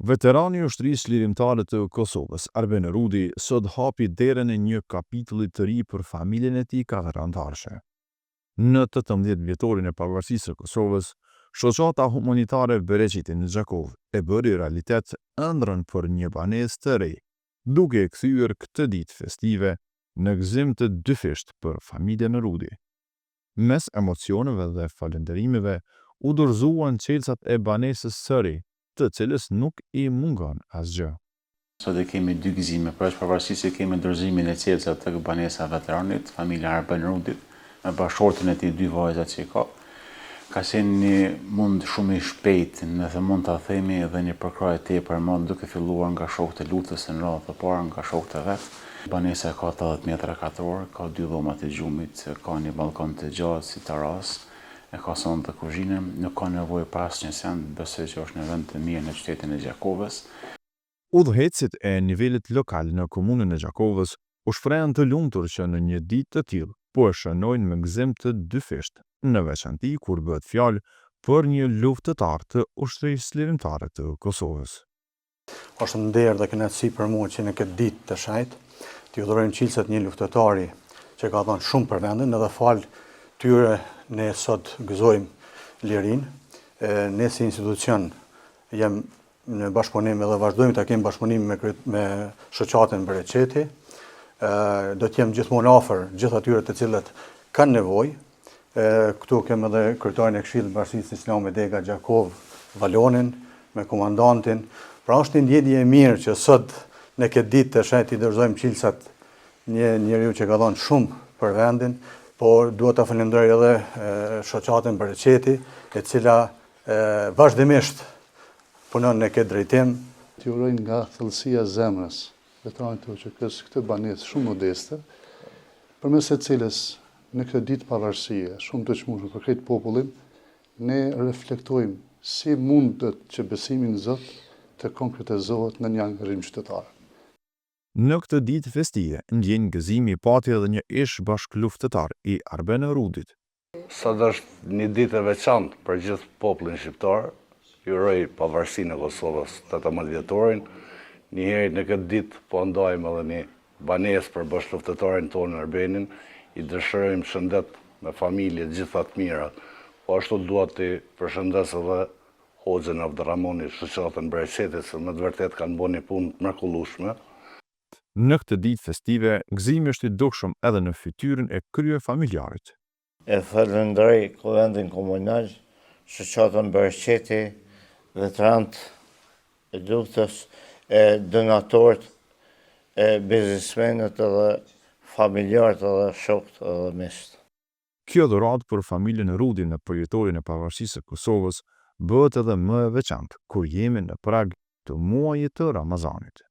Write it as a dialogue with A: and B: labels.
A: Veterani i ushtrisë lirimtare të Kosovës, Arben Rudi, sot hapi derën e një kapitulli të ri për familjen e tij katërantarëshe. Në 18 vjetorin e pavarësisë së Kosovës, shoqata humanitare Bereqiti në Gjakov e bëri realitet ëndrrën për një banesë të re, duke e kthyer këtë ditë festive në gëzim të dyfisht për familjen e Rudi. Mes emocioneve dhe falënderimeve u dorëzuan çelësat e banesës së re, të cilës nuk i mungon asgjë.
B: Sot e kemi dy gëzime, pavarësisht se kemi dorëzimin e çelësat të banesa veteranit, familja Arben Rudit, me bashkëshortin e tij, dy vajzat që ka. Ka qenë një mund shumë i shpejt, nëse mund ta themi, edhe një përkrahje tepër e madhe, duke filluar nga shokët e lutës në radhë të parë, nga shokët e vet. Banesa ka 80 metra katror, ka 2 dhoma të gjumit, ka një balkon të gjatë si terras, e ka salon të kuzhine, nuk ka nevojë për asnjë send, besoj që është një vend të mirë në qytetin e Gjakovës.
A: Udhëhecit e nivelit lokal në komunën e Gjakovës u shprehen të lumtur që në një ditë të tillë po e shënojnë me gëzim të dyfisht, në veçanti kur bëhet fjalë për një luftëtar të ushtrisë lirimtare të Kosovës.
C: Është nder dhe kënaqësi për mua që në këtë ditë të shajt t'i udhërojmë çilset një luftëtari që ka dhënë shumë për vendin, edhe fal tyre ne sot gëzojmë lirinë. Ne si institucion jam në bashkëpunim edhe vazhdojmë të kemi bashkëpunim me shoqatën Bereqeti. Do t'jem gjithmonë afër gjithë atyre të cilët kanë nevojë. Këtu kemë edhe kryetarin e Këshillit të Bashkisë Islame Dega Gjakov, Valonin, me komandantin. Pra është një ndjenjë e mirë që sot në këtë ditë të shenjtë i dorëzojmë çilsat një njeriu që ka dhënë shumë për vendin, por duhet ta falenderoj edhe shoqatën Bereqeti, e cila vazhdimisht punon në këtë drejtim.
D: T'i uroj nga thellësia e zemrës veteranit të këtë banesë shumë modeste, përmes së cilës në këtë ditë pavarësie shumë të çmueshme për këtë popullin, ne reflektojmë si mundet që besimi në Zot të konkretizohet në një angazhim qytetar.
A: Në këtë ditë festive, ndjen gëzimi pati edhe një ish bashkëluftëtar i Arben Rudit.
E: Sot është një ditë e veçantë për gjithë popullin shqiptar. Ju uroj pavarësinë e Kosovës 18 vjetorin. Njëherë në këtë ditë po ndajmë edhe një banesë për bashkëluftëtarin tonë Arbenin. I dëshirojmë shëndet me familje gjitha të mira. Po ashtu dua të përshëndes edhe Hoxhën Abdurrahmani, shoqatën Bereqetit, se me të vërtet kanë bërë një punë të mrekullueshme.
A: Në këtë ditë festive, gëzimi është i dukshëm edhe në fytyrën e kryefamiljarit.
F: E falenderoj Kuvendin Komunal, shoqatën Bereqeti, veteranët e luftës, donatorët, biznesmenët edhe familjarët edhe shokët edhe miqtë.
A: Kjo dhuratë për familjen e Rudi në përjetorin e pavarësisë së Kosovës bëhet edhe më e veçantë kur jemi në prag të muajit të Ramazanit.